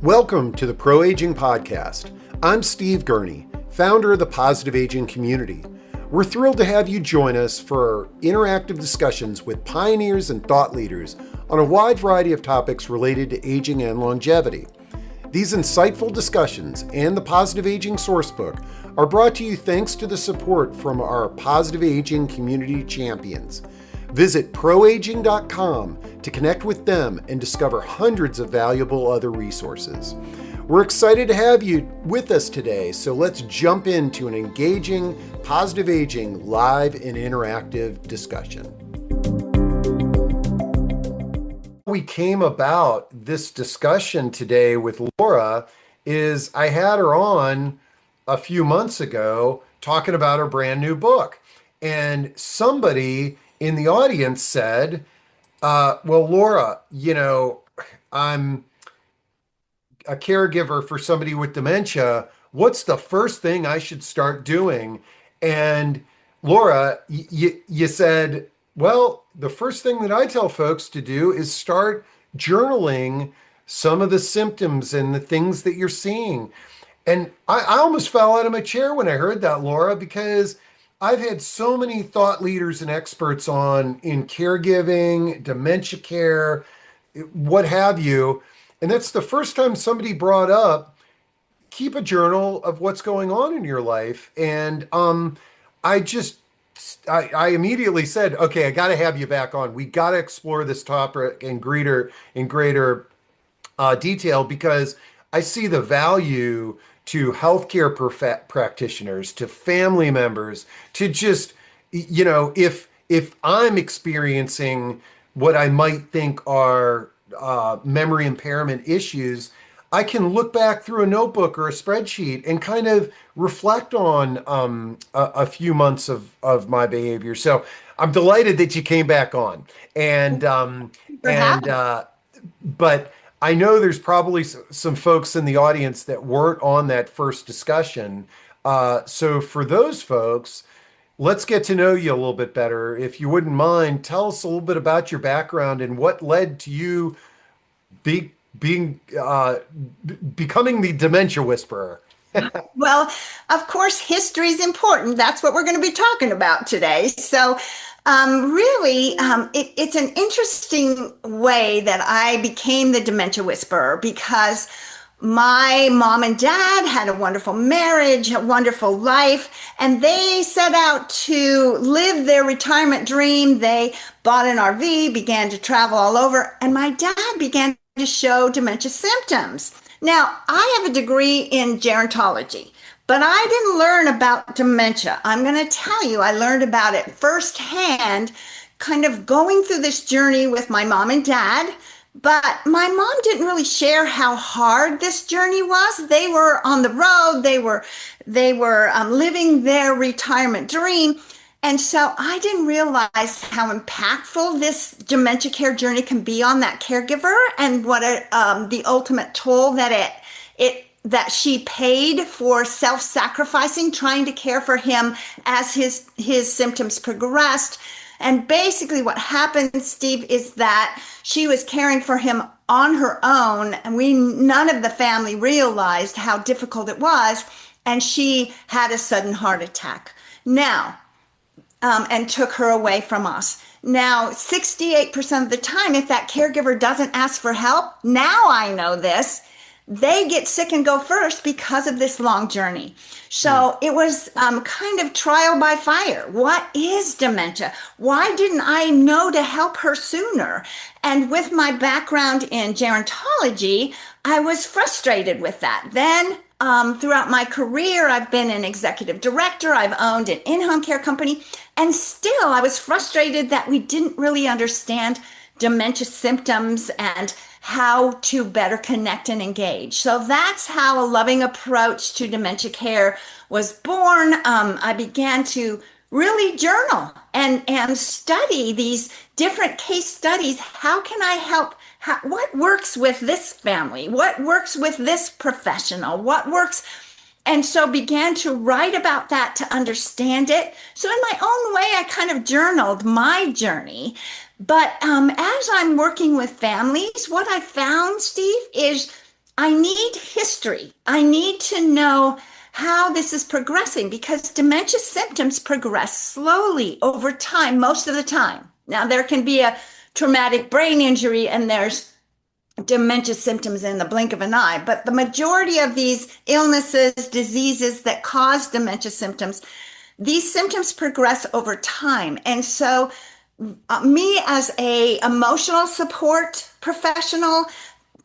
Welcome to the Pro Aging Podcast. I'm Steve Gurney, founder of the Positive Aging Community. We're thrilled to have you join us for interactive discussions with pioneers and thought leaders on a wide variety of topics related to aging and longevity. These insightful discussions and the Positive Aging Sourcebook are brought to you thanks to the support from our Positive Aging Community champions. Visit proaging.com to connect with them and discover hundreds of valuable other resources. We're excited to have you with us today, so let's jump into an engaging Positive Aging live and interactive discussion. We came about this discussion today with Laura is I had her on a few months ago talking about her brand new book, and somebody in the audience said, well, Laura, I'm a caregiver for somebody with dementia. What's the first thing I should start doing? And Laura, you said, well, the first thing that I tell folks to do is start journaling some of the symptoms and the things that you're seeing. And I almost fell out of my chair when I heard that, Laura, because I've had so many thought leaders and experts on in caregiving, dementia care, what have you. And that's the first time somebody brought up, keep a journal of what's going on in your life. And I immediately said, okay, I got to have you back on. We got to explore this topic in greater detail, because I see the value to healthcare practitioners, to family members, to just, if I'm experiencing what I might think are memory impairment issues, I can look back through a notebook or a spreadsheet and kind of reflect on a few months of my behavior. So I'm delighted that you came back on. But I know there's probably some folks in the audience that weren't on that first discussion. So for those folks, let's get to know you a little bit better. If you wouldn't mind, tell us a little bit about your background and what led to you becoming the Dementia Whisperer. Well, of course, history is important. That's what we're going to be talking about today. So it's an interesting way that I became the Dementia Whisperer, because my mom and dad had a wonderful marriage, a wonderful life, and they set out to live their retirement dream. They bought an RV, began to travel all over, and my dad began to show dementia symptoms. Now, I have a degree in gerontology, but I didn't learn about dementia. I'm going to tell you, I learned about it firsthand, kind of going through this journey with my mom and dad. But my mom didn't really share how hard this journey was. They were on the road. They were living their retirement dream. And so I didn't realize how impactful this dementia care journey can be on that caregiver, and what the ultimate toll that she paid for self-sacrificing, trying to care for him as his symptoms progressed. And basically what happened, Steve, is that she was caring for him on her own, and none of the family realized how difficult it was, and she had a sudden heart attack. Now, and took her away from us. Now, 68% of the time, if that caregiver doesn't ask for help, now I know this, they get sick and go first because of this long journey. So it was kind of trial by fire. What is dementia? Why didn't I know to help her sooner? And with my background in gerontology, I was frustrated with that. Then throughout my career, I've been an executive director. I've owned an in-home care company. And still, I was frustrated that we didn't really understand dementia symptoms and how to better connect and engage. So that's how a loving approach to dementia care was born. I began to really journal and study these different case studies. How can I help? What works with this family? What works with this professional? What works? And so began to write about that to understand it. So in my own way, I kind of journaled my journey. But as I'm working with families, what I found, Steve, is I need history. I need to know how this is progressing because dementia symptoms progress slowly over time, most of the time. Now, there can be a traumatic brain injury and there's dementia symptoms in the blink of an eye, but the majority of these illnesses, diseases that cause dementia symptoms, these symptoms progress over time. And so me as a emotional support professional,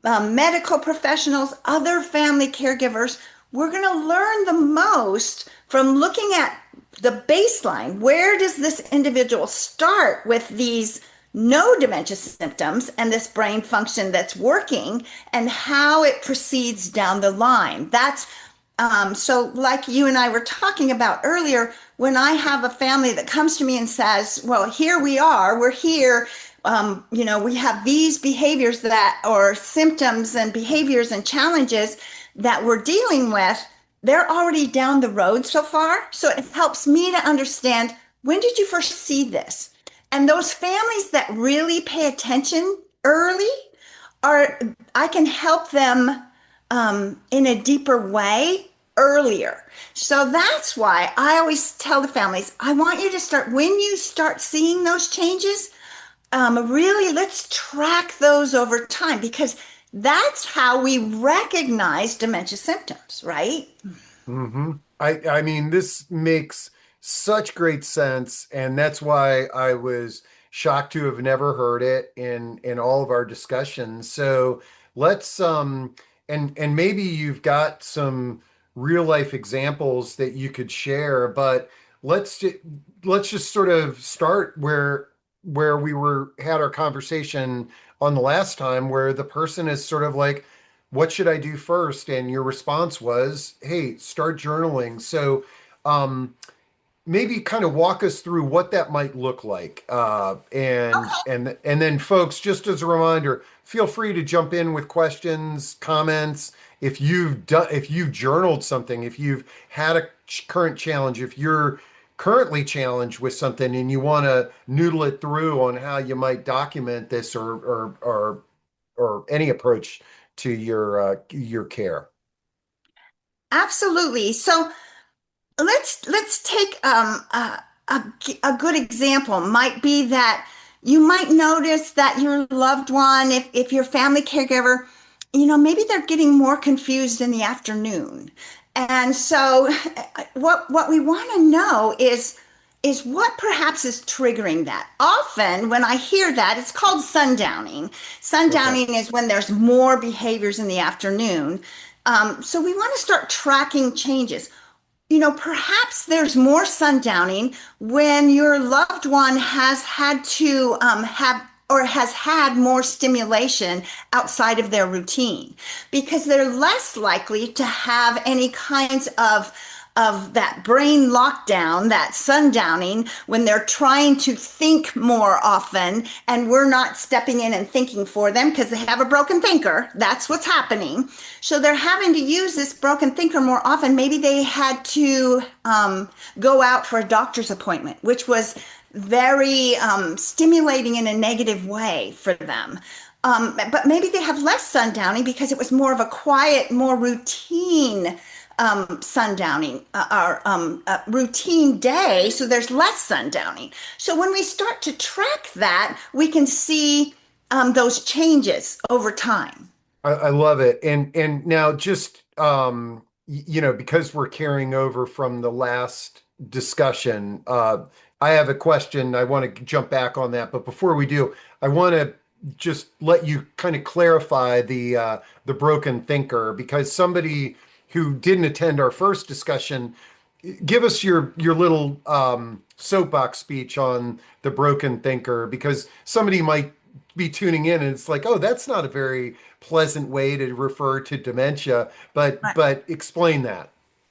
medical professionals, other family caregivers, we're going to learn the most from looking at the baseline. Where does this individual start with these no dementia symptoms and this brain function that's working, and how it proceeds down the line? That's so, like you and I were talking about earlier, when I have a family that comes to me and says, well, here we are, we're here, we have these behaviors that, or symptoms and behaviors and challenges that we're dealing with, they're already down the road so far. So it helps me to understand, when did you first see this? And those families that really pay attention early are, I can help them in a deeper way earlier. So that's why I always tell the families, I want you to start, when you start seeing those changes, really let's track those over time because that's how we recognize dementia symptoms, right? Hmm. I mean, this makes such great sense, and that's why I was shocked to have never heard it in all of our discussions. So let's and maybe you've got some real life examples that you could share, but let's just let's just sort of start where we were had our conversation on the last time, where the person is sort of like, what should I do first? And your response was, hey, start journaling. So maybe kind of walk us through what that might look like. And then folks, just as a reminder, feel free to jump in with questions, comments. If you've journaled something, if you've had a current challenge, if you're currently challenged with something and you want to noodle it through on how you might document this, or any approach to your care. Absolutely. So let's take a good example might be that you might notice that your loved one, if your family caregiver, maybe they're getting more confused in the afternoon. And so what we want to know is what perhaps is triggering that. Often when I hear that, it's called sundowning. Okay. Sundowning is when there's more behaviors in the afternoon. So we want to start tracking changes. Perhaps there's more sundowning when your loved one has had to have or has had more stimulation outside of their routine because they're less likely to have any kinds of that brain lockdown, that sundowning, when they're trying to think more often and we're not stepping in and thinking for them because they have a broken thinker. That's what's happening. So they're having to use this broken thinker more often. Maybe they had to go out for a doctor's appointment, which was very stimulating in a negative way for them. But maybe they have less sundowning because it was more of a quiet, more routine sundowning or routine day, so there's less sundowning. So when we start to track that, we can see those changes over time. I love it. And now just because we're carrying over from the last discussion, I have a question. I want to jump back on that, but before we do, I want to just let you kind of clarify the broken thinker, because somebody who didn't attend our first discussion, give us your little soapbox speech on the broken thinker, because somebody might be tuning in and it's like, oh, that's not a very pleasant way to refer to dementia, but explain that.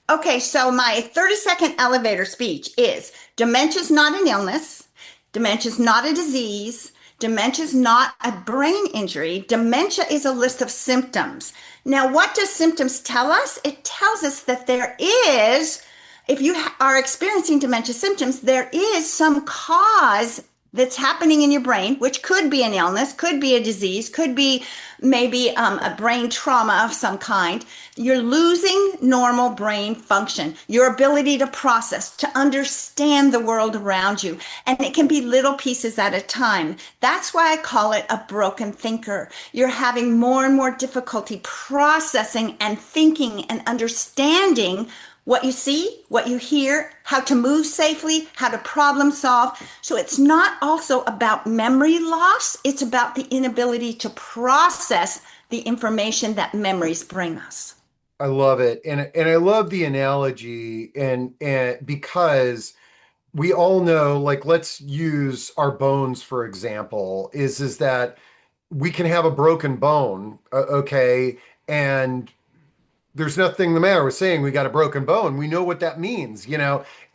Okay, so my 30-second elevator speech is dementia is not an illness, dementia is not a disease, dementia is not a brain injury, dementia is a list of symptoms. Now, what does symptoms tell us? It tells us that there is, if you are experiencing dementia symptoms, there is some cause that's happening in your brain, which could be an illness, could be a disease, could be maybe a brain trauma of some kind. You're losing normal brain function, your ability to process, to understand the world around you. And it can be little pieces at a time. That's why I call it a broken thinker. You're having more and more difficulty processing and thinking and understanding what you see, what you hear, how to move safely, how to problem solve. So it's not also about memory loss, it's about the inability to process the information that memories bring us. I love it. And I love the analogy and because we all know, like, let's use our bones for example, is that we can have a broken bone, okay, and there's nothing the matter with saying we got a broken bone. We know what that means,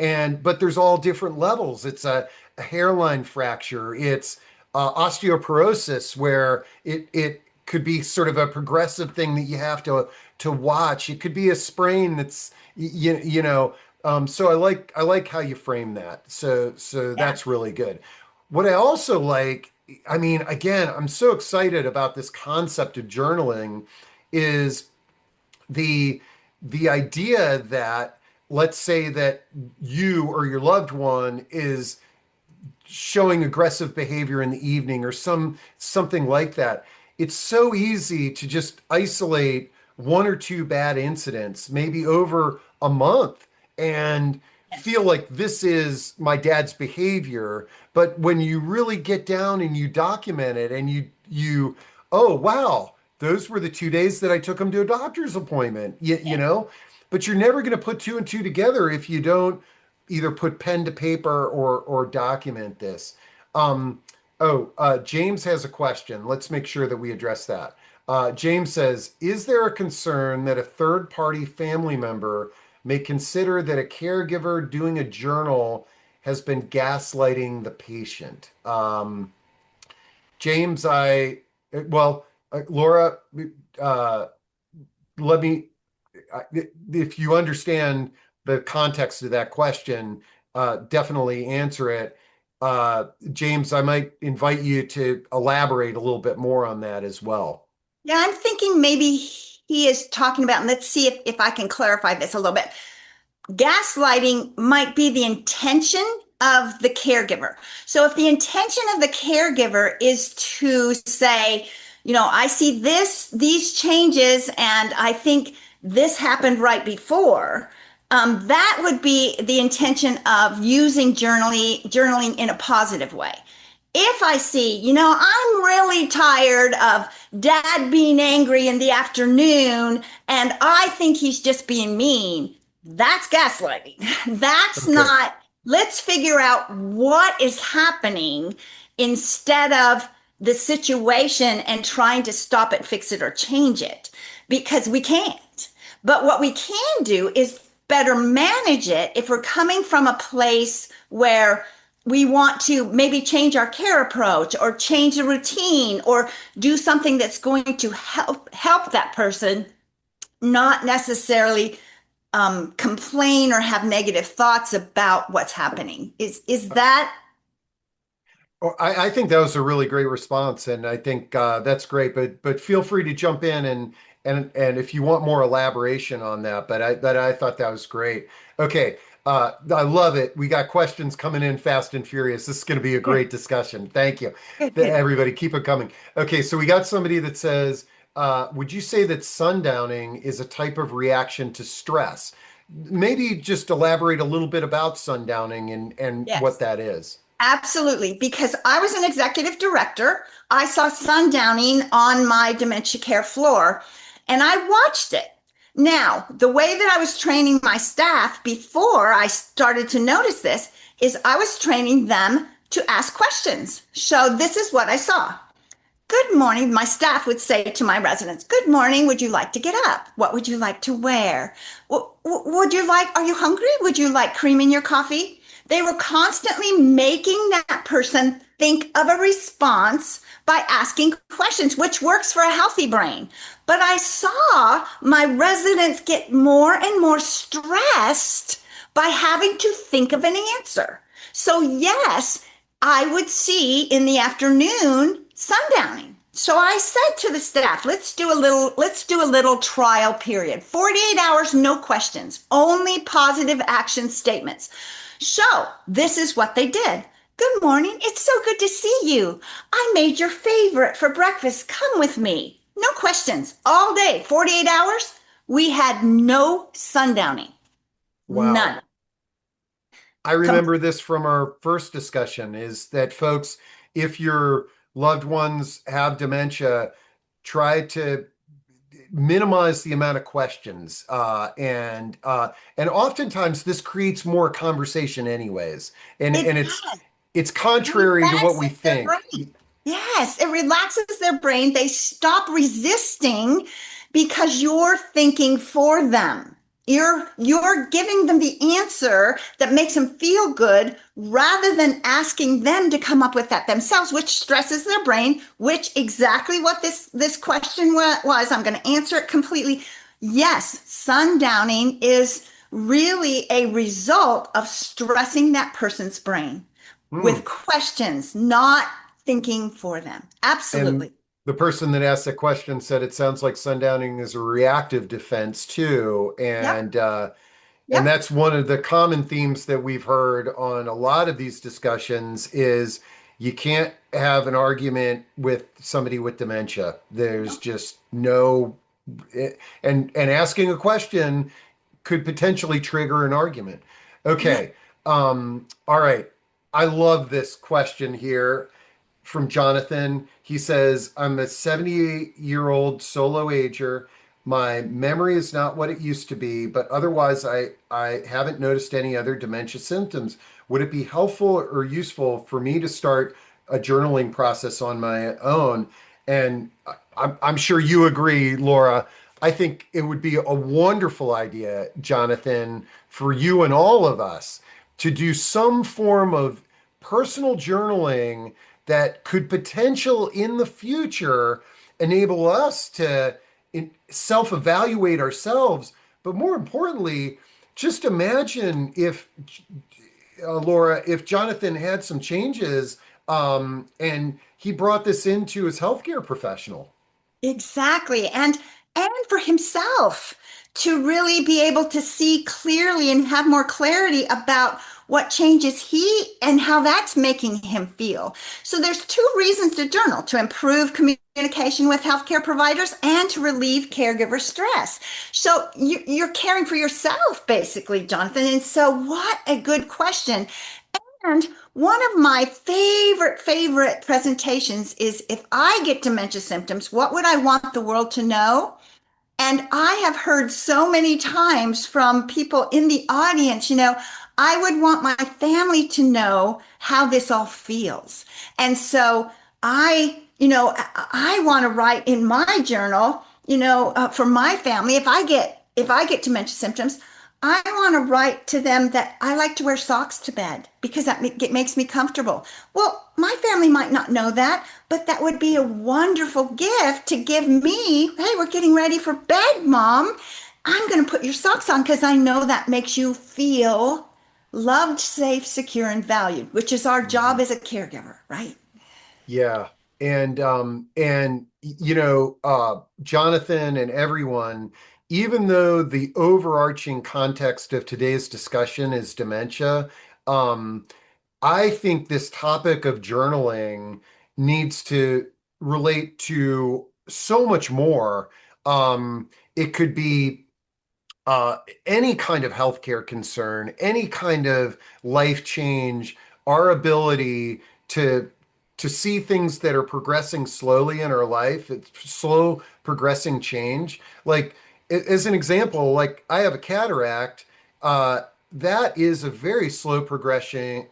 and but there's all different levels. It's a hairline fracture. It's osteoporosis where it could be sort of a progressive thing that you have to watch. It could be a sprain that's so I like how you frame that. So Yeah. that's really good. What I also like, I mean, again, I'm so excited about this concept of journaling is the the idea that, let's say that you or your loved one is showing aggressive behavior in the evening or something like that. It's so easy to just isolate one or two bad incidents, maybe over a month, and feel Yes. like this is my dad's behavior. But when you really get down and you document it and you oh wow, those were the 2 days that I took him to a doctor's appointment, you know? But you're never going to put two and two together if you don't either put pen to paper or document this. Um, James has a question. Let's make sure that we address that. James says, is there a concern that a third party family member may consider that a caregiver doing a journal has been gaslighting the patient? James, well, Laura, uh, let me, if you understand the context of that question, definitely answer it. James, I might invite you to elaborate a little bit more on that as well. Yeah, I'm thinking maybe he is talking about, and let's see if I can clarify this a little bit. Gaslighting might be the intention of the caregiver. So if the intention of the caregiver is to say, I see these changes, and I think this happened right before, that would be the intention of using journaling in a positive way. If I see, I'm really tired of dad being angry in the afternoon and I think he's just being mean, that's gaslighting. That's Okay. not, let's figure out what is happening instead of the situation and trying to stop it, fix it, or change it because we can't. But what we can do is better manage it if we're coming from a place where we want to maybe change our care approach or change the routine or do something that's going to help that person, not necessarily complain or have negative thoughts about what's happening. Is that? Well, I think that was a really great response, and I think that's great. But feel free to jump in and if you want more elaboration on that. But I thought that was great. Okay, I love it. We got questions coming in fast and furious. This is going to be a Yeah. great discussion. Thank you, Good, good. everybody. Keep it coming. Okay, so we got somebody that says, would you say that sundowning is a type of reaction to stress? Maybe just elaborate a little bit about sundowning and what Yes. that is. Absolutely, because I was an executive director. I saw sundowning on my dementia care floor and I watched it. Now, the way that I was training my staff before I started to notice this is I was training them to ask questions. So this is what I saw. Good morning. My staff would say to my residents, good morning. Would you like to get up? What would you like to wear? Are you hungry? Would you like cream in your coffee? They were constantly making that person think of a response by asking questions, which works for a healthy brain. But I saw my residents get more and more stressed by having to think of an answer. So, yes, I would see in the afternoon sundowning. So I said to the staff, let's do a little trial period. 48 hours, no questions, only positive action statements. So this is what they did. Good morning. It's so good to see you. I made your favorite for breakfast. Come with me. No questions. All day, 48 hours. We had no sundowning. Wow. None. I Com- remember this from our first discussion is that folks, if your loved ones have dementia, try to minimize the amount of questions and oftentimes this creates more conversation anyways it and it's contrary to what we relaxes their think. brain. Yes, it relaxes their brain. They stop resisting because you're thinking for them. You're giving them the answer that makes them feel good rather than asking them to come up with that themselves, which stresses their brain, which exactly what this question was. I'm going to answer it completely. Yes, sundowning is really a result of stressing that person's brain with Hmm. questions, not thinking for them. And Absolutely. the person that asked the question said it sounds like sundowning is a reactive defense too, Yep. and Yep. that's one of the common themes that we've heard on a lot of these discussions is you can't have an argument with somebody with dementia. There's just no and asking a question could potentially trigger an argument. Yeah. Okay. All right. I love this question here from Jonathan. He says, I'm a 78-year-old solo ager. My memory is not what it used to be, but otherwise, I haven't noticed any other dementia symptoms. Would it be helpful or useful for me to start a journaling process on my own? And I'm sure you agree, Laura. I think it would be a wonderful idea, Jonathan, for you and all of us to do some form of personal journaling that could potential in the future enable us to self-evaluate ourselves. But more importantly, just imagine if Laura, if Jonathan had some changes and he brought this into his healthcare professional. Exactly. And for himself to really be able to see clearly and have more clarity about what changes he and how that's making him feel. So there's two reasons to journal: to improve communication with healthcare providers and to relieve caregiver stress. So you're caring for yourself, basically, Jonathan. And so what a good question. And one of my favorite presentations is, if I get dementia symptoms, what would I want the world to know? And I have heard so many times from people in the audience, I would want my family to know how this all feels. And so I want to write in my journal, for my family, if I get dementia symptoms, I want to write to them that I like to wear socks to bed because it makes me comfortable. Well, my family might not know that, but that would be a wonderful gift to give me. Hey, we're getting ready for bed, Mom. I'm going to put your socks on because I know that makes you feel loved, safe, secure, and valued, which is our job Mhm. as a caregiver, right? Yeah. Jonathan and everyone, even though the overarching context of today's discussion is dementia, um, I think this topic of journaling needs to relate to so much more. It could be any kind of healthcare concern, any kind of life change, our ability to to see things that are progressing slowly in our life, it's slow progressing change. Like as an example, like I have a cataract. Uh, that is a very slow progressing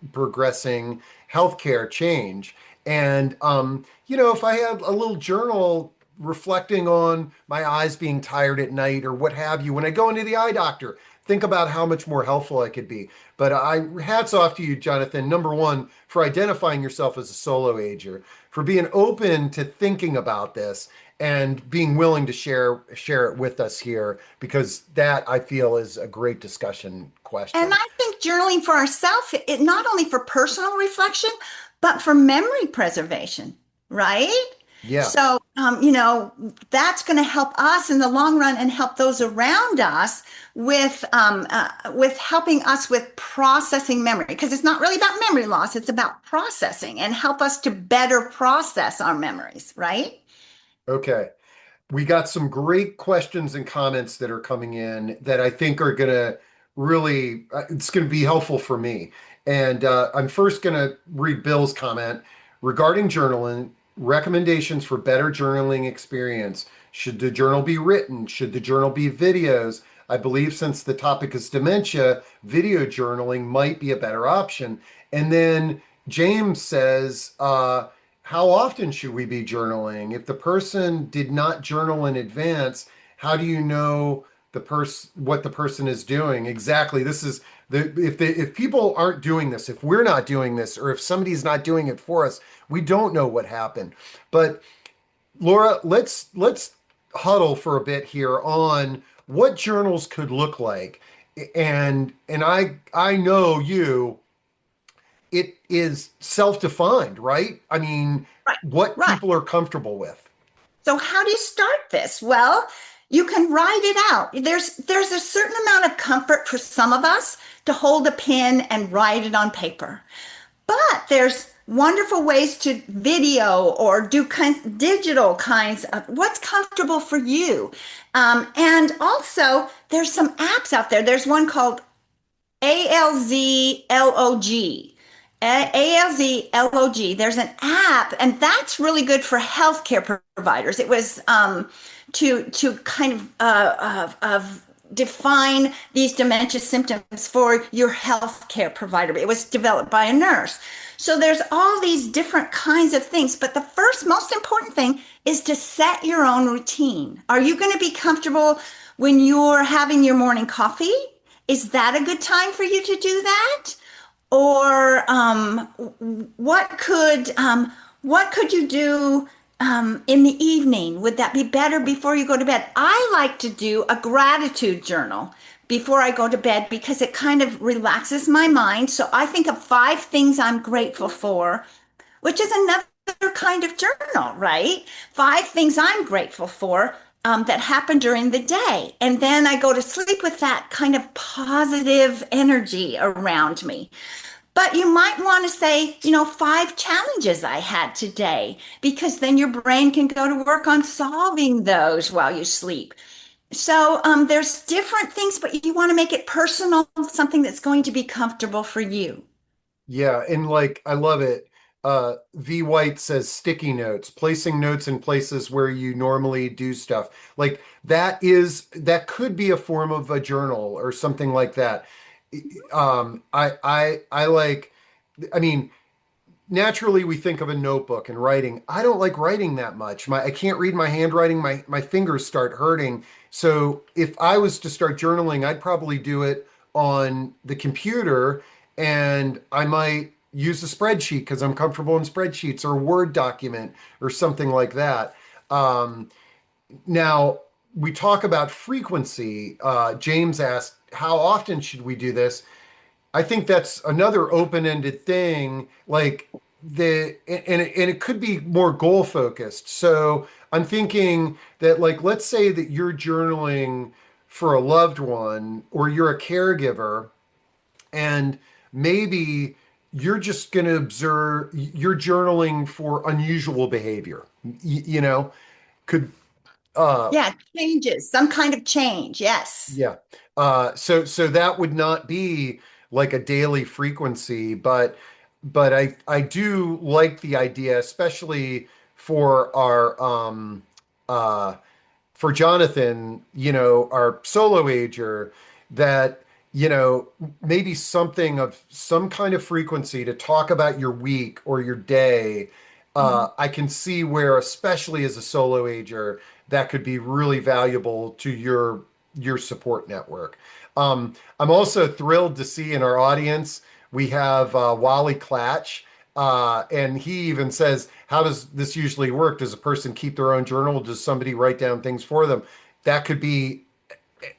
healthcare change. And if I had a little journal reflecting on my eyes being tired at night or what have you when I go into the eye doctor, think about how much more helpful I could be. But I hats off to you, Jonathan. Number one, for identifying yourself as a solo ager, for being open to thinking about this and being willing to share it with us here, because that I feel is a great discussion And question. I think journaling for ourselves, it not only for personal reflection, but for memory preservation, right? Yeah. So, that's going to help us in the long run and help those around us with helping us with processing memory. Because it's not really about memory loss; it's about processing and help us to better process our memories, right? Okay. We got some great questions and comments that are coming in that I think are going to really, it's going to be helpful for me. And I'm first going to read Bill's comment regarding journaling, recommendations for better journaling experience. Should the journal be written? Should the journal be videos? I believe since the topic is dementia, video journaling might be a better option. And then James says, how often should we be journaling? If the person did not journal in advance, how do you know the person what the person is doing? Exactly. This is if people aren't doing this, if we're not doing this, or if somebody's not doing it for us, we don't know what happened. But Laura, let's huddle for a bit here on what journals could look like. And I know you it is self-defined, right? I mean, Right. what Right. people are comfortable with. So how do you start this? Well, you can write it out. There's a certain amount of comfort for some of us to hold a pen and write it on paper. But there's wonderful ways to video or do digital kinds of what's comfortable for you. And also, there's some apps out there. There's one called ALZLOG. ALZLOG. There's an app, and that's really good for healthcare providers. It was to kind of define these dementia symptoms for your healthcare provider. It was developed by a nurse. So there's all these different kinds of things, but the first most important thing is to set your own routine. Are you going to be comfortable when you're having your morning coffee? Is that a good time for you to do that? Or what could you do in the evening? Would that be better before you go to bed? I like to do a gratitude journal before I go to bed because it kind of relaxes my mind. So I think of 5 things I'm grateful for, which is another kind of journal, right? 5 things I'm grateful for that happen during the day. And then I go to sleep with that kind of positive energy around me. But you might want to say, 5 challenges I had today, because then your brain can go to work on solving those while you sleep. So there's different things, but you want to make it personal, something that's going to be comfortable for you. Yeah, and like I love it. V White says sticky notes, placing notes in places where you normally do stuff. Like that could be a form of a journal or something like that. I like I mean, naturally we think of a notebook and writing. I don't like writing that much. I can't read my handwriting. My fingers start hurting. So if I was to start journaling, I'd probably do it on the computer, and I might use a spreadsheet because I'm comfortable in spreadsheets, or a Word document or something like that. Um, Now we talk about frequency. James asked, how often should we do this? I think that's another open-ended thing, like and it could be more goal focused. So I'm thinking that, like, let's say that you're journaling for a loved one or you're a caregiver, and maybe you're just going to observe, you're journaling for unusual behavior. Could uh Yeah, changes, some kind of change. Yes. Yeah. So that would not be like a daily frequency, but I do like the idea, especially for our for Jonathan, our solo ager, that maybe something of some kind of frequency to talk about your week or your day. Mhm. I can see where, especially as a solo ager, that could be really valuable to your support network. I'm also thrilled to see in our audience we have Wally Clatch, and he even says, "How does this usually work? Does a person keep their own journal? Does somebody write down things for them?" That could be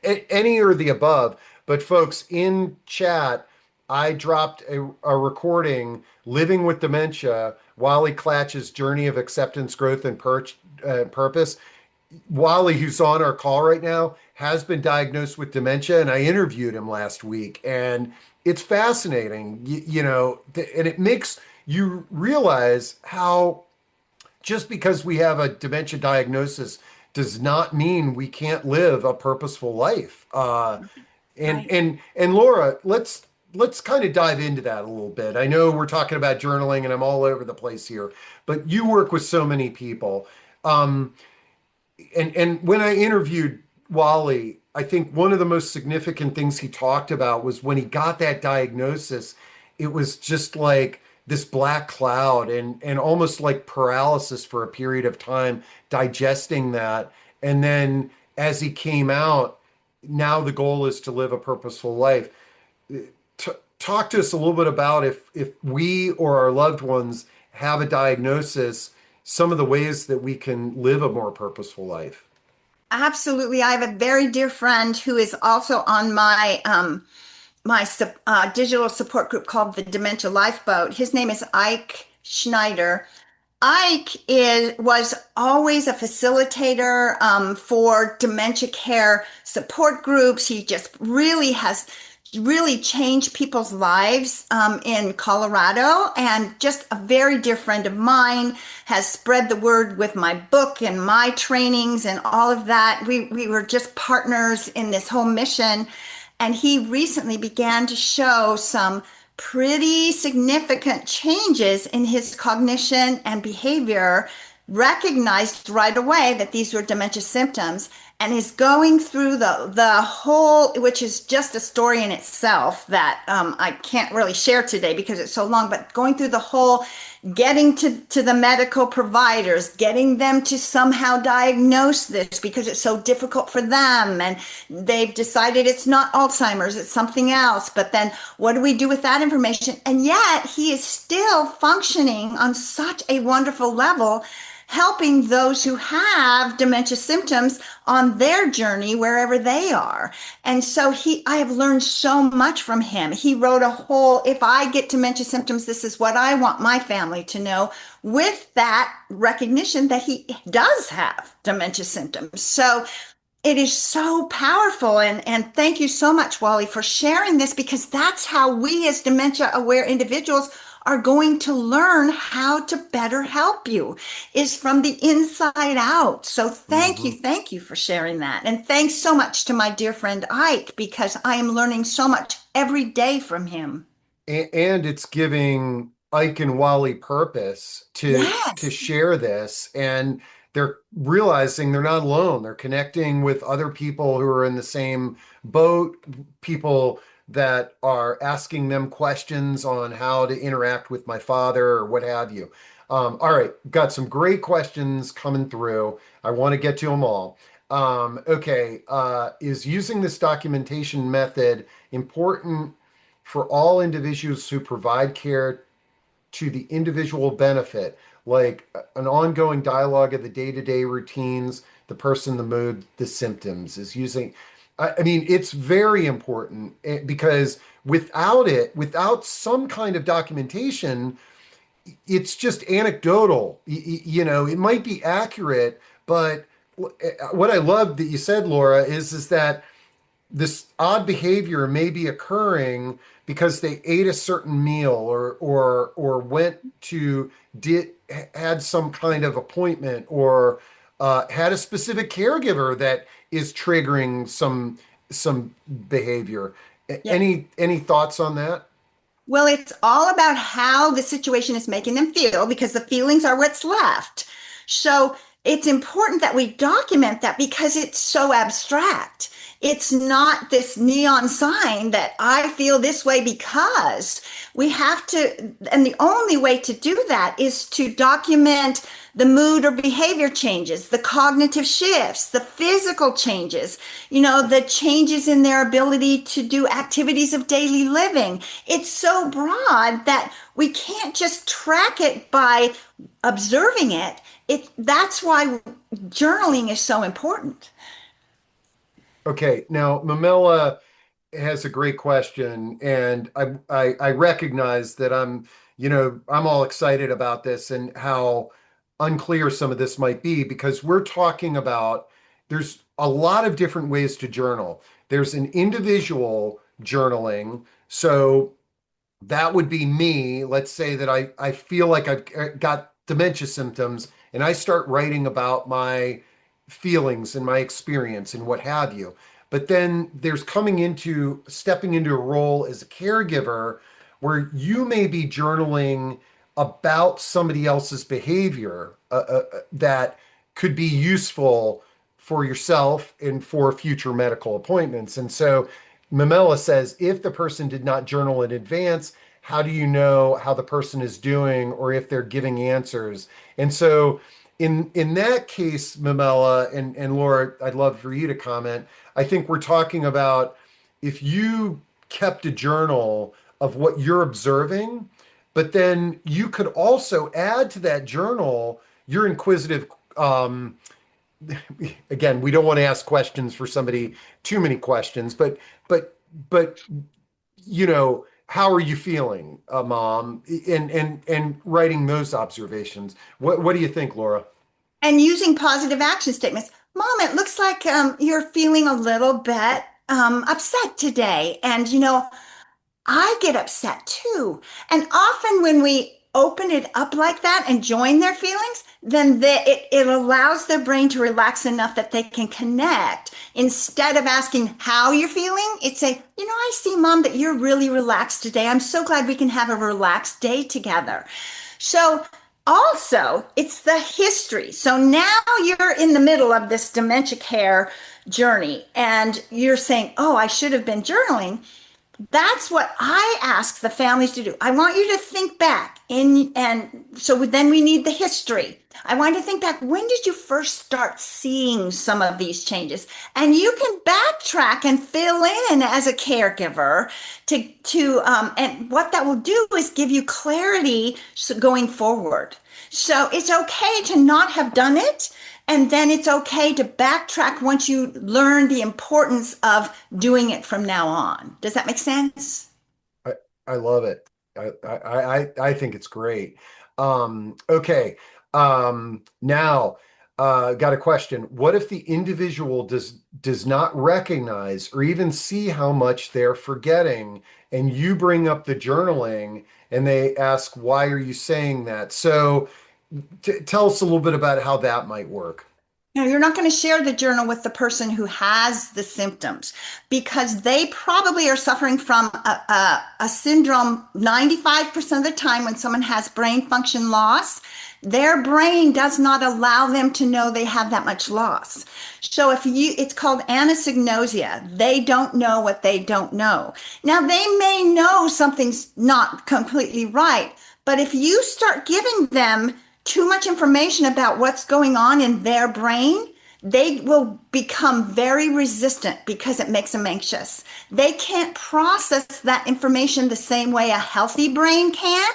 any or the above. But folks in chat, I dropped a recording, Living with Dementia, Wally Clatch's Journey of Acceptance, Growth, and Purpose. Wally, who's on our call right now, has been diagnosed with dementia, and I interviewed him last week, and it's fascinating, and it makes you realize how just because we have a dementia diagnosis does not mean we can't live a purposeful life. And Right. and and Laura, let's kind of dive into that a little bit. I know we're talking about journaling, and I'm all over the place here, but you work with so many people. Um, and when I interviewed Wally, I think one of the most significant things he talked about was when he got that diagnosis, it was just like this black cloud and almost like paralysis for a period of time, digesting that. And then as he came out, now the goal is to live a purposeful life. Talk to us a little bit about if we or our loved ones have a diagnosis, some of the ways that we can live a more purposeful life. Absolutely. I have a very dear friend who is also on my digital support group called the Dementia Lifeboat. His name is Ike Schneider. Ike was always a facilitator for dementia care support groups. He just really has really changed people's lives in Colorado, and just a very dear friend of mine has spread the word with my book and my trainings and all of that. We were just partners in this whole mission, and he recently began to show some pretty significant changes in his cognition and behavior, recognized right away that these were dementia symptoms, and is going through the whole, which is just a story in itself that I can't really share today because it's so long, but going through the whole getting to the medical providers, getting them to somehow diagnose this because it's so difficult for them. And they've decided it's not Alzheimer's, it's something else. But then what do we do with that information? And yet he is still functioning on such a wonderful level, helping those who have dementia symptoms on their journey wherever they are. And so I have learned so much from him. He wrote a whole, if I get dementia symptoms, this is what I want my family to know, with that recognition that he does have dementia symptoms. So it is so powerful. And thank you so much, Wally, for sharing this, because that's how we as dementia aware individuals are going to learn how to better help you, is from the inside out. So Mhm. thank you for sharing that. And thanks so much to my dear friend Ike, because I am learning so much every day from him. And it's giving Ike and Wally purpose to Yes. share this, and they're realizing they're not alone. They're connecting with other people who are in the same boat, people that are asking them questions on how to interact with my father or what have you. All right, got some great questions coming through. I want to get to them all. Okay, is using this documentation method important for all individuals who provide care to the individual benefit, like an ongoing dialogue of the day-to-day routines, the person, the mood, the symptoms, is using. I mean, it's very important because without it, without some kind of documentation, it's just anecdotal. It might be accurate, but what I love that you said, Laura, is that this odd behavior may be occurring because they ate a certain meal or went to did had some kind of appointment or had a specific caregiver that is triggering some behavior. Yeah. Any thoughts on that? Well, it's all about how the situation is making them feel, because the feelings are what's left. So it's important that we document that, because it's so abstract. It's not this neon sign that I feel this way, because we have to, and the only way to do that is to document the mood or behavior changes, the cognitive shifts, the physical changes, the changes in their ability to do activities of daily living. It's so broad that we can't just track it by observing it. That's why journaling is so important. Okay, now Mamela, has a great question, and I recognize that I'm all excited about this and how unclear some of this might be because we're talking about there's a lot of different ways to journal. There's an individual journaling, so that would be me. Let's say that I feel like I've got dementia symptoms and I start writing about my feelings and my experience and what have you. But then there's stepping into a role as a caregiver where you may be journaling about somebody else's behavior that could be useful for yourself and for future medical appointments. And so Mamela says, if the person did not journal in advance, how do you know how the person is doing or if they're giving answers? And so in that case, Mamela and Laura, I'd love for you to comment. I think we're talking about if you kept a journal of what you're observing, but then you could also add to that journal your inquisitive again, we don't want to ask questions for somebody too many questions, but how are you feeling, mom? And writing those observations. What do you think, Laura? And using positive action statements. Mom, it looks like you're feeling a little bit upset today. And, I get upset too. And often when we open it up like that and join their feelings, then it allows their brain to relax enough that they can connect. Instead of asking how you're feeling, it's say, I see, Mom, that you're really relaxed today. I'm so glad we can have a relaxed day together. So also, it's the history. So now you're in the middle of this dementia care journey and you're saying, oh, I should have been journaling. That's what I ask the families to do. I want you to think back and so then we need the history. I want you to think back. When did you first start seeing some of these changes? And you can backtrack and fill in as a caregiver and what that will do is give you clarity going forward. So it's okay to not have done it. And then it's okay to backtrack once you learn the importance of doing it from now on. Does that make sense? I, I love it. I think it's great. Okay. Now, got a question. What if the individual does not recognize or even see how much they're forgetting, and you bring up the journaling and they ask, why are you saying that? So tell us a little bit about how that might work. No, you're not going to share the journal with the person who has the symptoms because they probably are suffering from a syndrome 95% of the time when someone has brain function loss. Their brain does not allow them to know they have that much loss. So it's called anosognosia. They don't know what they don't know. Now, they may know something's not completely right, but if you start giving them too much information about what's going on in their brain, they will become very resistant because it makes them anxious. They can't process that information the same way a healthy brain can.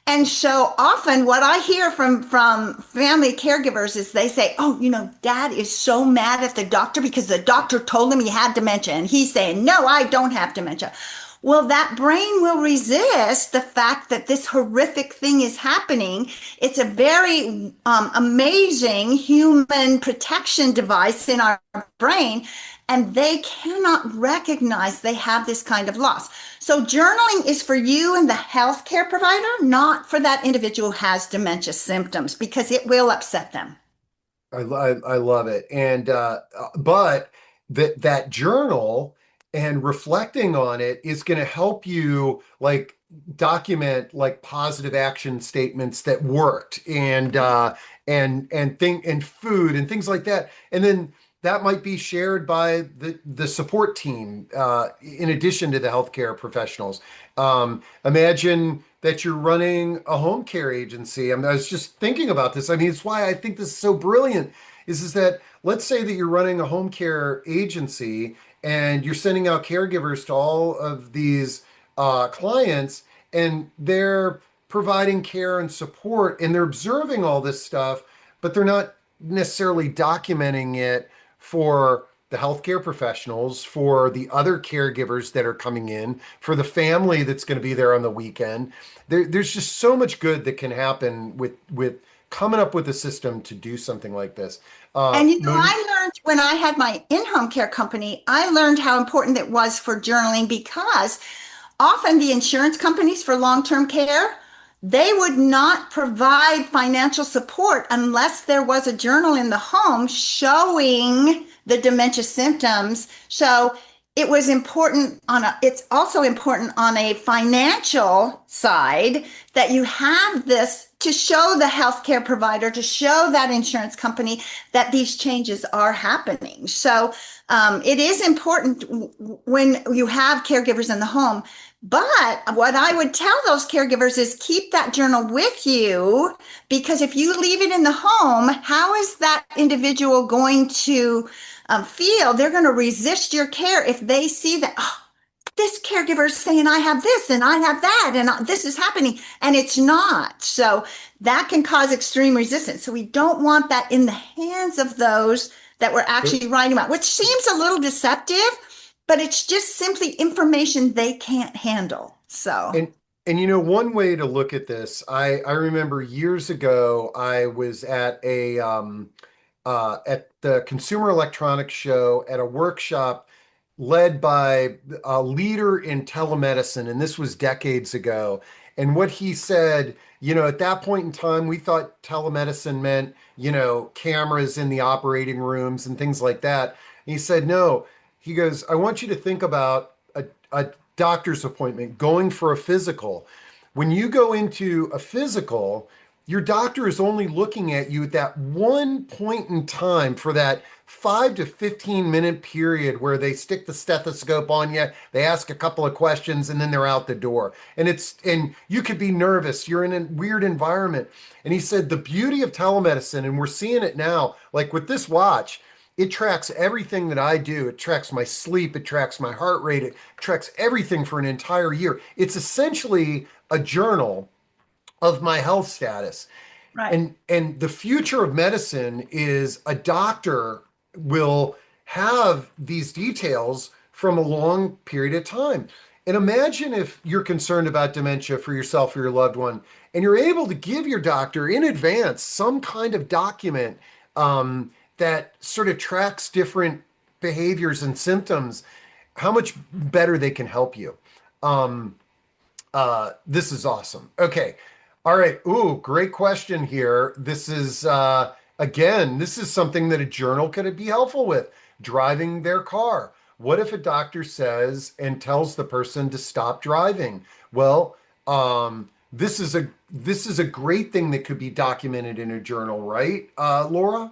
And so often what I hear from family caregivers is they say, oh, dad is so mad at the doctor because the doctor told him he had dementia. And he's saying, no, I don't have dementia. Well, that brain will resist the fact that this horrific thing is happening. It's a very amazing human protection device in our brain, and they cannot recognize they have this kind of loss. So journaling is for you and the healthcare provider, not for that individual who has dementia symptoms, because it will upset them. I love it. And but that journal and reflecting on it is going to help you like document like positive action statements that worked and thing and food and things like that. And then that might be shared by the support team in addition to the healthcare professionals. Imagine that you're running a home care agency. I was just thinking about this. I mean, it's why I think this is so brilliant. Is that let's say that you're running a home care agency and you're sending out caregivers to all of these clients, and they're providing care and support, and they're observing all this stuff, but they're not necessarily documenting it for the healthcare professionals, for the other caregivers that are coming in, for the family that's going to be there on the weekend. There's just so much good that can happen with coming up with a system to do something like this. And Moon, I learned when I had my in-home care company, I learned how important it was for journaling because often the insurance companies for long-term care, they would not provide financial support unless there was a journal in the home showing the dementia symptoms. So it was important it's also important on a financial side that you have this to show the healthcare provider, to show that insurance company that these changes are happening. So it is important when you have caregivers in the home. But what I would tell those caregivers is keep that journal with you, because if you leave it in the home, how is that individual going to feel? They're going to resist your care if they see that, oh, this caregiver is saying I have this and I have that and this is happening and it's not. So that can cause extreme resistance. So we don't want that in the hands of those that we're actually writing about, which seems a little deceptive, but it's just simply information they can't handle. So, and one way to look at this, I remember years ago I was at the Consumer Electronics Show at a workshop led by a leader in telemedicine, and this was decades ago. And what he said, at that point in time, we thought telemedicine meant, cameras in the operating rooms and things like that. And he said, no, he goes, I want you to think about a doctor's appointment, going for a physical. When you go into a physical, your doctor is only looking at you at that one point in time for that 5 to 15 minute period where they stick the stethoscope on you, they ask a couple of questions, and then they're out the door. And you could be nervous, you're in a weird environment. And he said the beauty of telemedicine, and we're seeing it now, like with this watch, it tracks everything that I do. It tracks my sleep, it tracks my heart rate, it tracks everything for an entire year. It's essentially a journal of my health status. right. And the future of medicine is a doctor will have these details from a long period of time. And imagine if you're concerned about dementia for yourself or your loved one, and you're able to give your doctor in advance some kind of document that sort of tracks different behaviors and symptoms, how much better they can help you. Um, this is awesome. Okay. All right. Ooh, great question here. This is, again, this is something that a journal could be helpful with. Driving their car. What if a doctor says and tells the person to stop driving? Well, this is a great thing that could be documented in a journal, right, Laura?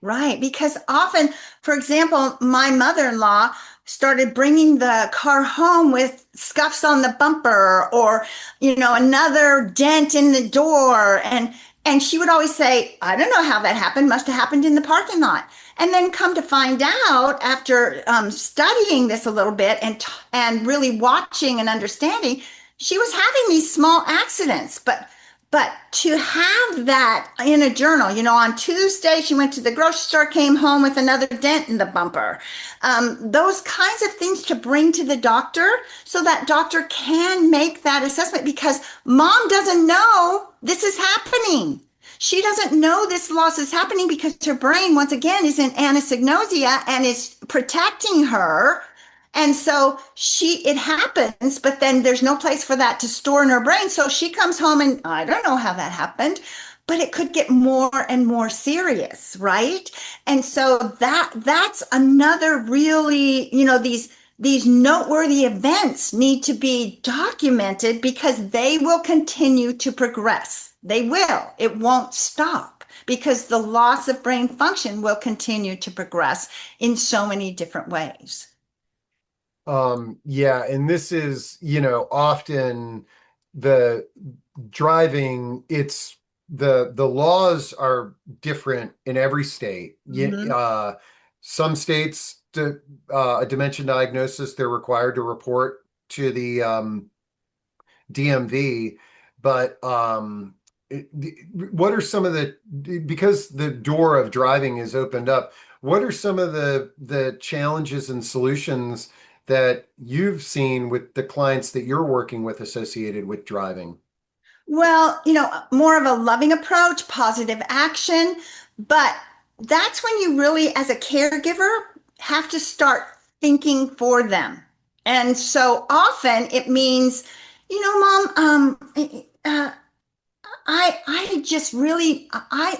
Right, because often, for example, my mother-in-law started bringing the car home with scuffs on the bumper or, another dent in the door, and she would always say, "I don't know how that happened. Must have happened in the parking lot." And then come to find out after studying this a little bit and really watching and understanding, she was having these small accidents, but to have that in a journal, on Tuesday, she went to the grocery store, came home with another dent in the bumper. Those kinds of things to bring to the doctor so that doctor can make that assessment because mom doesn't know this is happening. She doesn't know this loss is happening because her brain, once again, is in anosognosia and is protecting her, and so it happens, but then there's no place for that to store in her brain. So she comes home and I don't know how that happened, but it could get more and more serious, right? And so that's another really, these noteworthy events need to be documented because they will continue to progress. They will. It won't stop because the loss of brain function will continue to progress in so many different ways. Yeah, and this is, often the driving, the laws are different in every state. Mhm. Some states, a dementia diagnosis, they're required to report to the DMV, but what are some of because the door of driving is opened up, What are some of the challenges and solutions that you've seen with the clients that you're working with associated with driving? Well, more of a loving approach, positive action, but that's when you really, as a caregiver, have to start thinking for them. And so often it means, Mom, I just really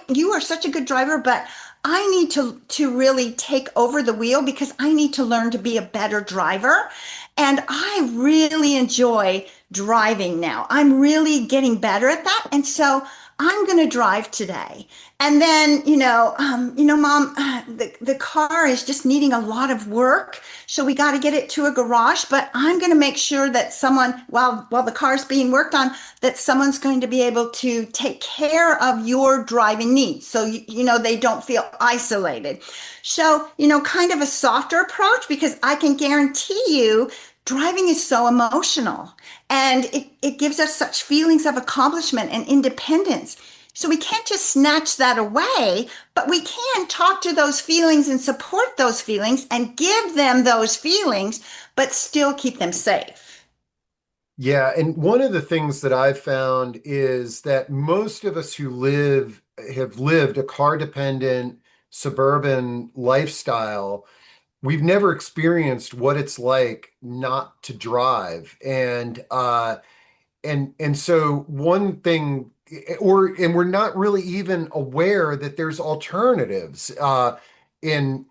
you are such a good driver, but I need to really take over the wheel because I need to learn to be a better driver. And I really enjoy driving now. I'm really getting better at that. And so I'm going to drive today. And then, Mom, the car is just needing a lot of work. So we got to get it to a garage, but I'm going to make sure that someone, while the car's being worked on, that someone's going to be able to take care of your driving needs. So, they don't feel isolated. So, kind of a softer approach because I can guarantee you driving is so emotional and it gives us such feelings of accomplishment and independence. So we can't just snatch that away, but we can talk to those feelings and support those feelings and give them those feelings, but still keep them safe. Yeah, and one of the things that I've found is that most of us who have lived a car dependent suburban lifestyle. We've never experienced what it's like not to drive. And so one thing, and we're not really even aware that there's alternatives in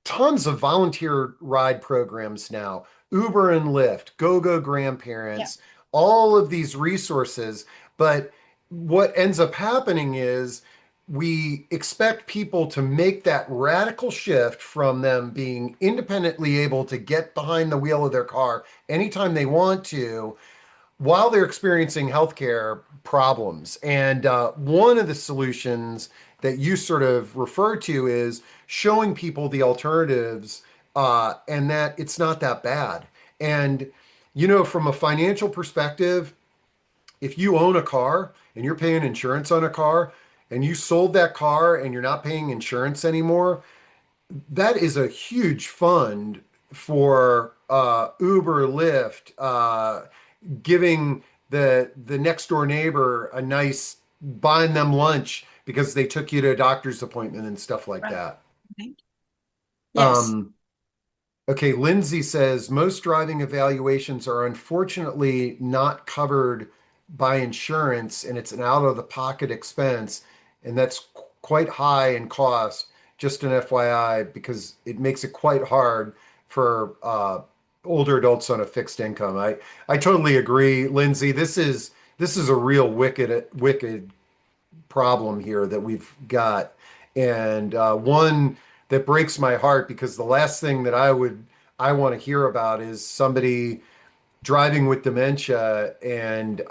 tons of volunteer ride programs now, Uber and Lyft, GoGo Yeah. Grandparents, all of these resources. But what ends up happening is we expect people to make that radical shift from them being independently able to get behind the wheel of their car anytime they want to while they're experiencing healthcare problems. And one of the solutions that you sort of refer to is showing people the alternatives and that it's not that bad. And, from a financial perspective, if you own a car and you're paying insurance on a car and you sold that car and you're not paying insurance anymore, that is a huge fund for Uber, Lyft, giving the next door neighbor a nice buying them lunch because they took you to a doctor's appointment and stuff like Right. that. Right. Yes. Um, okay, Lindsay says most driving evaluations are unfortunately not covered by insurance and it's an out of the pocket expense, and that's quite high in cost. Just an FYI, because it makes it quite hard for older adults on a fixed income. I totally agree, Lindsay. This is a real wicked problem here that we've got, and one that breaks my heart because the last thing that I want to hear about is somebody driving with dementia and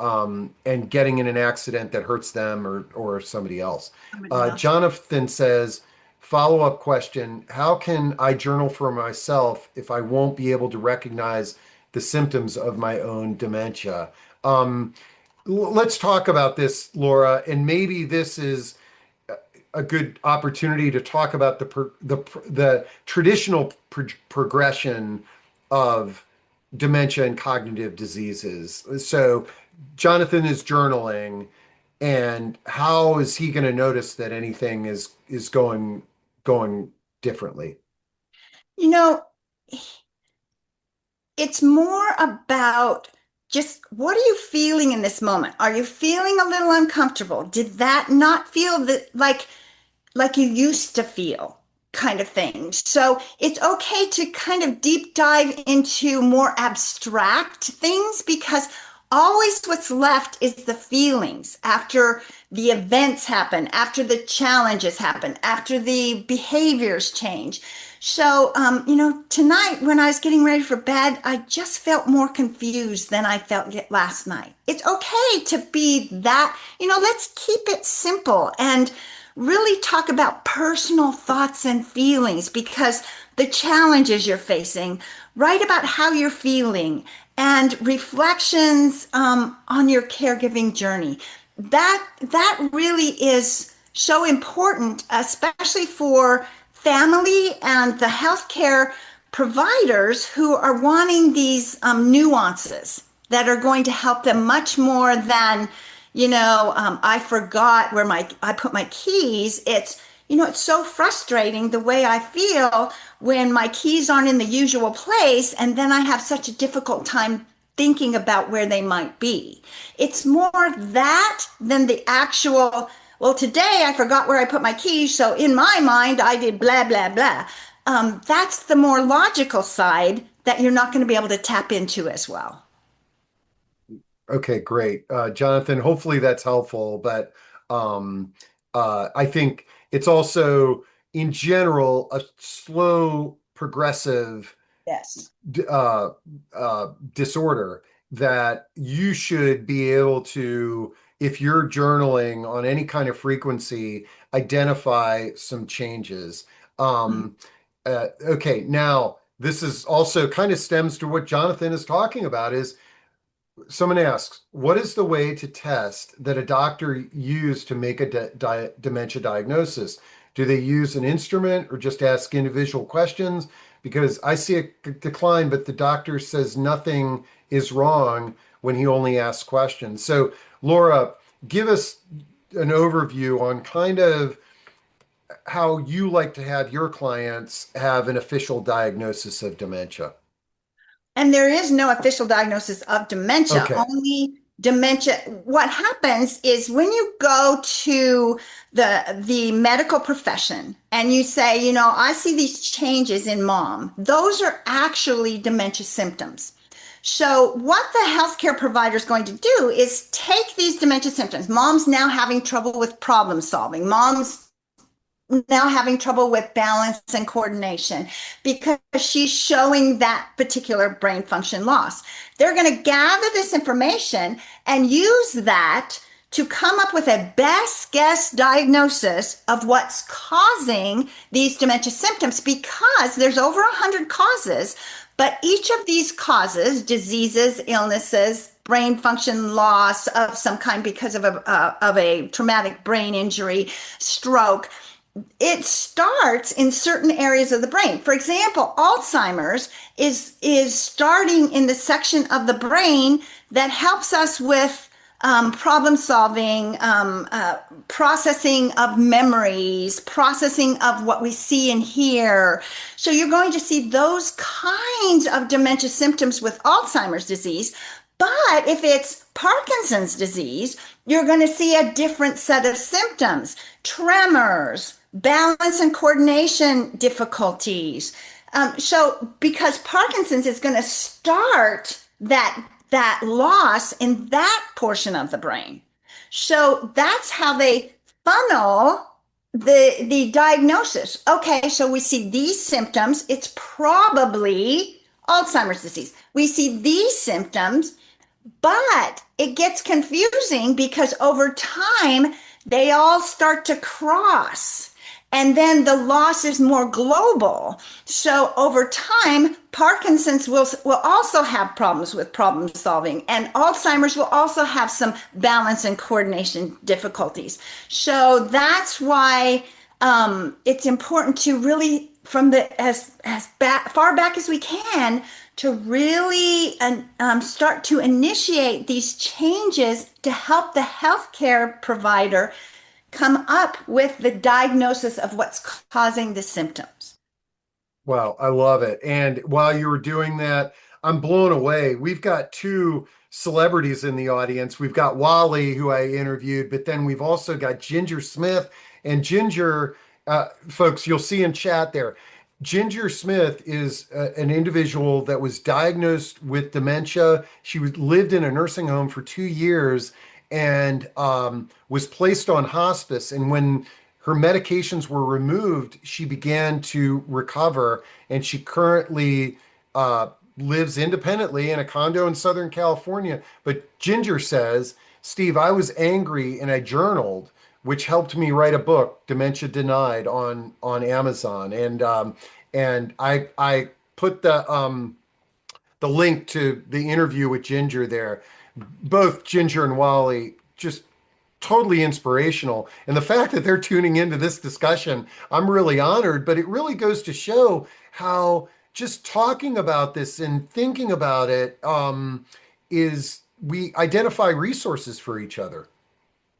getting in an accident that hurts them or somebody else. Somebody else. Jonathan says, follow-up question, how can I journal for myself if I won't be able to recognize the symptoms of my own dementia? Um, let's talk about this, Laura, and maybe this is a good opportunity to talk about the traditional progression of dementia and cognitive diseases. So Jonathan is journaling, and how is he going to notice that anything is going differently? You know, it's more about just what are you feeling in this moment? Are you feeling a little uncomfortable? Did that not feel like you used to feel kind of thing? So it's okay to kind of deep dive into more abstract things because always what's left is the feelings after the events happen, after the challenges happen, after the behaviors change. So, tonight when I was getting ready for bed, I just felt more confused than I felt last night. It's okay to be that, let's keep it simple and really talk about personal thoughts and feelings because the challenges you're facing, write about how you're feeling, and reflections on your caregiving journey. That really is so important, especially for family and the healthcare providers who are wanting these nuances that are going to help them much more than, I forgot where I put my keys. It's so frustrating the way I feel when my keys aren't in the usual place, and then I have such a difficult time thinking about where they might be. It's more that than the actual, well, today I forgot where I put my keys, so in my mind I did blah, blah, blah. That's the more logical side that you're not going to be able to tap into as well. Okay, great. Jonathan, hopefully that's helpful. But I think it's also, in general, a slow, progressive Yes. uh, disorder that you should be able to, if you're journaling on any kind of frequency, identify some changes. Um, okay, now this is also kind of stems to what Jonathan is talking about is someone asks, what is the way to test that a doctor used to make a dementia diagnosis? Do they use an instrument or just ask individual questions? Because I see a decline, but the doctor says nothing is wrong when he only asks questions. So, Laura, give us an overview on kind of how you like to have your clients have an official diagnosis of dementia. And there is no official diagnosis of dementia, Okay. only dementia. What happens is when you go to the medical profession and you say, I see these changes in mom, those are actually dementia symptoms. So what the healthcare provider is going to do is take these dementia symptoms. Mom's now having trouble with problem solving. Mom's now having trouble with balance and coordination because she's showing that particular brain function loss. They're going to gather this information and use that to come up with a best guess diagnosis of what's causing these dementia symptoms because there's over 100 causes, but each of these causes, diseases, illnesses, brain function loss of some kind because of a traumatic brain injury, stroke, it starts in certain areas of the brain. For example, Alzheimer's is starting in the section of the brain that helps us with problem solving, processing of memories, processing of what we see and hear. So you're going to see those kinds of dementia symptoms with Alzheimer's disease. But if it's Parkinson's disease, you're going to see a different set of symptoms, tremors, balance and coordination difficulties. So because Parkinson's is going to start that loss in that portion of the brain. So that's how they funnel the diagnosis. Okay, so we see these symptoms, it's probably Alzheimer's disease. We see these symptoms, but it gets confusing because over time they all start to cross. And then the loss is more global. So over time, Parkinson's will also have problems with problem solving, and Alzheimer's will also have some balance and coordination difficulties. So that's why it's important to really, from the far back as we can, to really start to initiate these changes to help the healthcare provider come up with the diagnosis of what's causing the symptoms. Wow, I love it. And while you were doing that, I'm blown away. We've got two celebrities in the audience. We've got Wally, who I interviewed, but then we've also got Ginger Smith. And Ginger, folks, you'll see in chat there. Ginger Smith is an individual that was diagnosed with dementia. She lived in a nursing home for 2 years and was placed on hospice. And when her medications were removed, she began to recover, and she currently lives independently in a condo in Southern California. But Ginger says, Steve, I was angry and I journaled, which helped me write a book, Dementia Denied, on Amazon. And I put the link to the interview with Ginger there. Both Ginger and Wally, just totally inspirational. And the fact that they're tuning into this discussion, I'm really honored, but it really goes to show how just talking about this and thinking about it is we identify resources for each other.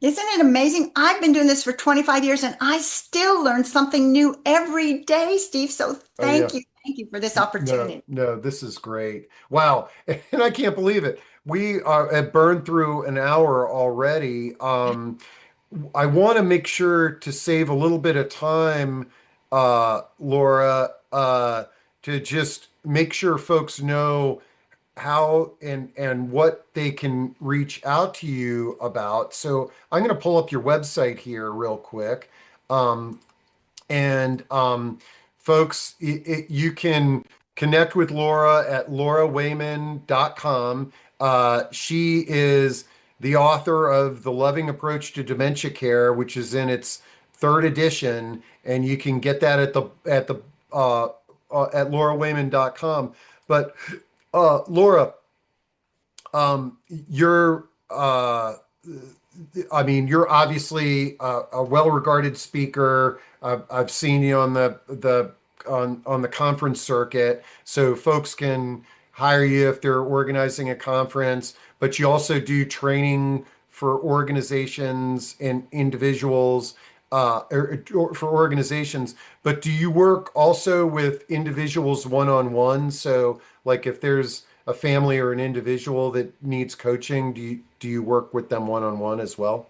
Isn't it amazing? I've been doing this for 25 years and I still learn something new every day, Steve. So Oh yeah. thank you. Thank you for this No, opportunity. no, this is great. Wow. And I can't believe it. We are have burned through an hour already. I want to make sure to save a little bit of time, Laura, to just make sure folks know how and what they can reach out to you about. So I'm going to pull up your website here real quick. Um, and folks, you can connect with Laura at laurawayman.com. She is the author of The Loving Approach to Dementia Care, which is in its third edition, and you can get that at laurawayman.com. But Laura, you're I mean, you're obviously a well-regarded speaker. I've seen you on the conference circuit, so folks can hire you if they're organizing a conference. But you also do training for organizations and individuals, or for organizations. But do you work also with individuals one-on-one? So, like, if there's a family or an individual that needs coaching, do you work with them one on one as well?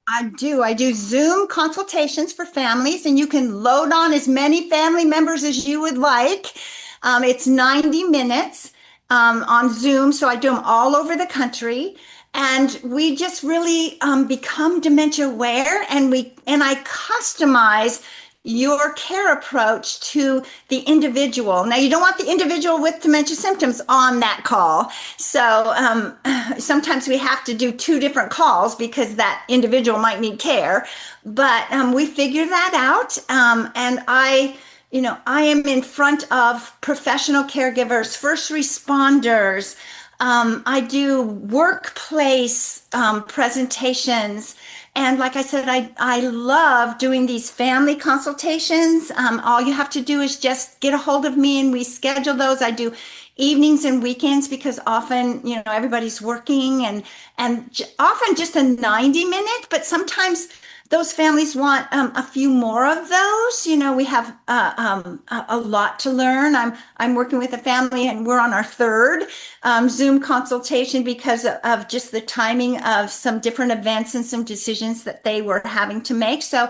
I do. I do Zoom consultations for families, and you can load on as many family members as you would like. It's 90 minutes on Zoom, so I do them all over the country. And we just really become dementia aware, and I customize your care approach to the individual. Now, you don't want the individual with dementia symptoms on that call. So sometimes we have to do two different calls because that individual might need care. But we figure that out. And I am in front of professional caregivers, first responders. I do workplace presentations. And like I said, I love doing these family consultations. All you have to do is just get a hold of me and we schedule those. I do evenings and weekends because often, everybody's working and often just a 90-minute, but sometimes those families want a few more of those. We have a lot to learn. I'm working with a family, and we're on our third Zoom consultation because of just the timing of some different events and some decisions that they were having to make. So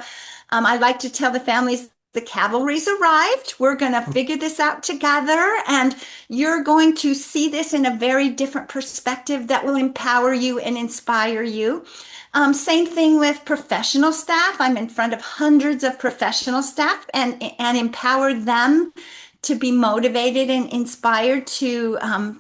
I like to tell the families the cavalry's arrived. We're going to figure this out together, and you're going to see this in a very different perspective that will empower you and inspire you. Same thing with professional staff. I'm in front of hundreds of professional staff and empower them to be motivated and inspired to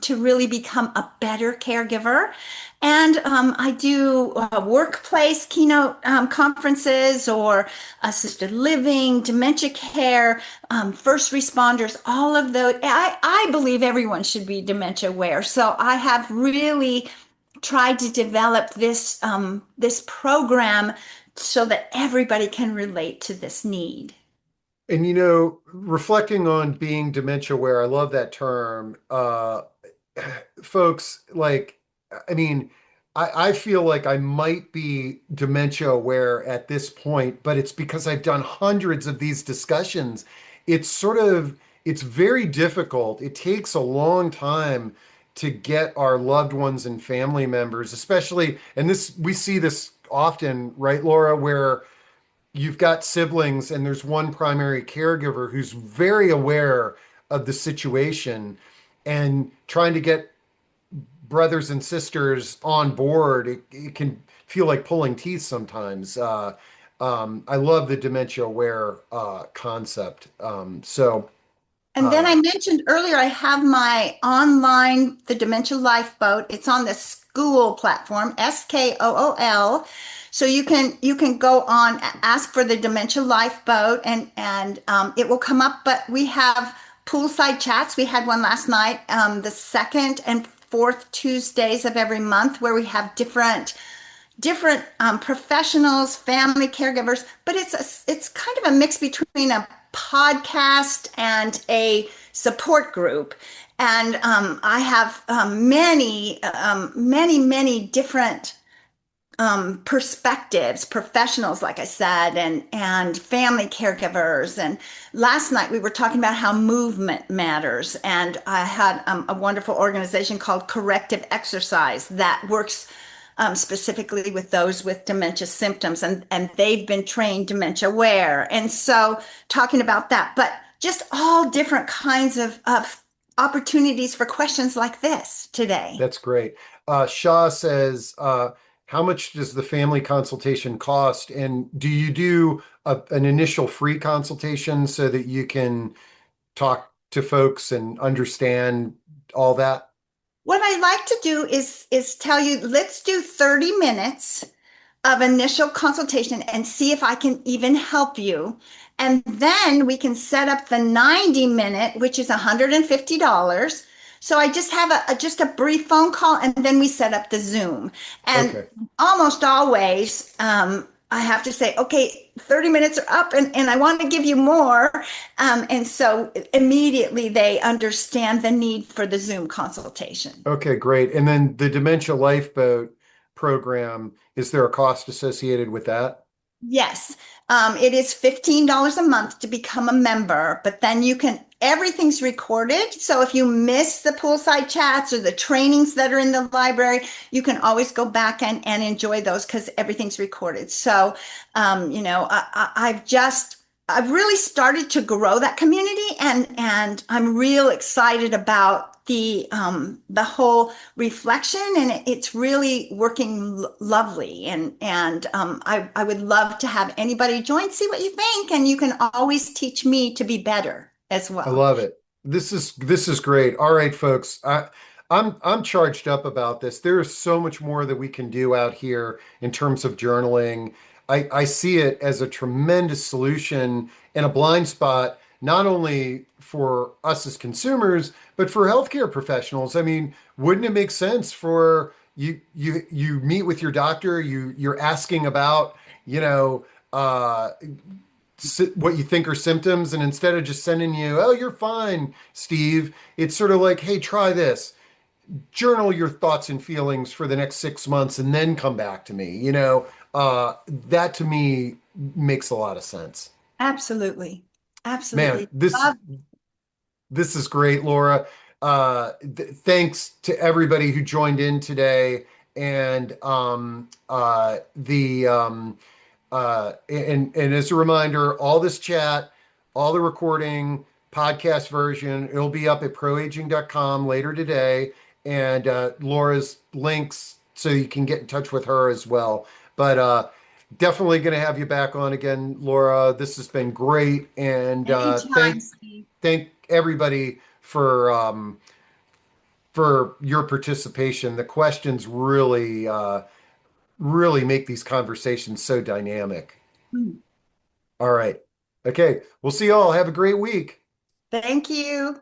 really become a better caregiver. And I do workplace keynote conferences or assisted living, dementia care, first responders, all of those. I believe everyone should be dementia aware. So I have really tried to develop this program so that everybody can relate to this need. And reflecting on being dementia aware, I love that term. Folks, like, I mean, I feel like I might be dementia aware at this point, but it's because I've done hundreds of these discussions. It's very difficult. It takes a long time to get our loved ones and family members, especially, and this, we see this often, right, Laura, where you've got siblings and there's one primary caregiver who's very aware of the situation and trying to get brothers and sisters on board. It can feel like pulling teeth sometimes. I love the dementia aware concept. And then Uh, I mentioned earlier, I have my online, the Dementia Lifeboat. It's on the school platform, SKOOL. So you can go on, ask for the Dementia Lifeboat, and it will come up. But we have poolside chats. We had one last night, the second and fourth Tuesdays of every month, where we have different different professionals, family caregivers, but it's kind of a mix between a podcast and a support group. And I have many different perspectives, professionals, like I said, and family caregivers. And last night we were talking about how movement matters. And I had a wonderful organization called Corrective Exercise that works specifically with those with dementia symptoms, and they've been trained dementia aware. And so talking about that, but just all different kinds of opportunities for questions like this today. That's great. Shaw says, how much does the family consultation cost? And do you do an initial free consultation so that you can talk to folks and understand all that? What I like to do is tell you, let's do 30 minutes of initial consultation and see if I can even help you. And then we can set up the 90-minute, which is $150. So I just have just a brief phone call, and then we set up the Zoom. And Okay. almost always, I have to say, okay, 30 minutes are up, and I want to give you more. And so immediately they understand the need for the Zoom consultation. Okay, great. And then the Dementia Lifeboat program, is there a cost associated with that? Yes, it is $15 a month to become a member, but then everything's recorded. So if you miss the poolside chats or the trainings that are in the library, you can always go back and enjoy those because everything's recorded. So, I've really started to grow that community, and I'm real excited about the whole reflection, and it's really working lovely. And I would love to have anybody join, see what you think, and you can always teach me to be better as I well. love it. This is great. All right, folks. I'm charged up about this. There is so much more that we can do out here in terms of journaling. I see it as a tremendous solution and a blind spot, not only for us as consumers, but for healthcare professionals. I mean, wouldn't it make sense for you meet with your doctor, you're asking about, you know, what you think are symptoms, and instead of just sending you, oh, you're fine, Steve, it's sort of like, hey, try this. Journal your thoughts and feelings for the next 6 months and then come back to me. That to me makes a lot of sense. Absolutely. Man, Absolutely. this Love. this is great, Laura. Thanks to everybody who joined in today. And the and as a reminder, all this chat, all the recording, podcast version, it'll be up at proaging.com later today, and Laura's links so you can get in touch with her as well. But definitely going to have you back on again, Laura. This has been great, and Anytime, Steve. thank everybody for your participation. The questions really make these conversations so dynamic. Mm. All right. Okay. We'll see you all. Have a great week. Thank you.